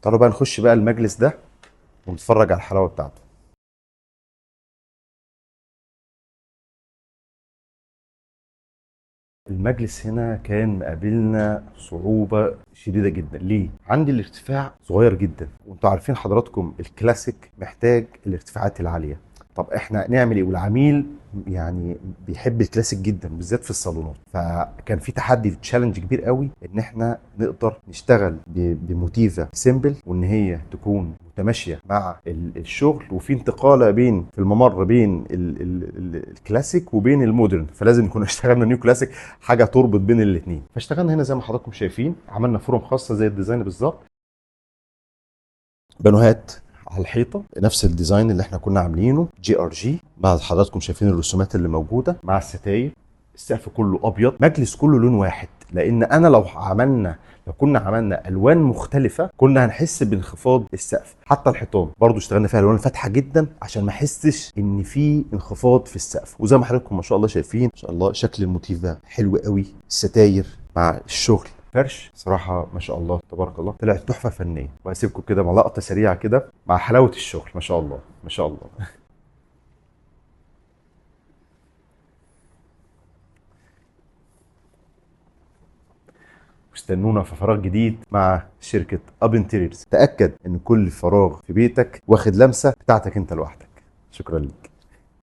تعالوا بقى نخش بقى المجلس ده ونتفرج على الحلاوه بتاعته. المجلس هنا كان مقابلنا صعوبة شديدة جدا. ليه؟ عندي الارتفاع صغير جدا، وانتوا عارفين حضراتكم الكلاسيك محتاج الارتفاعات العالية. طب احنا نعمل ايه؟ والعميل يعني بيحب الكلاسيك جدا بالذات في الصالونات. فكان في تحدي تشالنج كبير قوي ان احنا نقدر نشتغل بموتيفا سيمبل، وان هي تكون متماشيه مع الشغل، وفي انتقاله بين في الممر بين الكلاسيك وبين المودرن. فلازم نكون اشتغلنا نيو كلاسيك، حاجه تربط بين الاثنين. فاشتغلنا هنا زي ما حضراتكم شايفين، عملنا فورم خاصه زي الديزاين بالظبط، بانوهات على الحيطه نفس الديزاين اللي احنا كنا عاملينه GRG. بعد حضراتكم شايفين الرسومات اللي موجوده مع الستاير. السقف كله ابيض، مجلس كله لون واحد. لان انا لو كنا عملنا الوان مختلفه كنا هنحس بانخفاض السقف. حتى الحيطان برضو اشتغلنا فيها الوان فاتحه جدا عشان ما احسش ان في انخفاض في السقف. وزي ما حضراتكم ما شاء الله شايفين، ما شاء الله شكل الموتيف ده حلو قوي. الستاير مع الشغل فرش صراحه ما شاء الله تبارك الله، طلعت تحفه فنيه. وهسيبكم كده مع لقطه سريعه كده مع حلاوه الشغل. ما شاء الله ما شاء الله. واستنونا في فراغ جديد مع شركة اب انتيريرز. تأكد ان كل فراغ في بيتك واخد لمسة بتاعتك انت لوحدك. شكرا لك.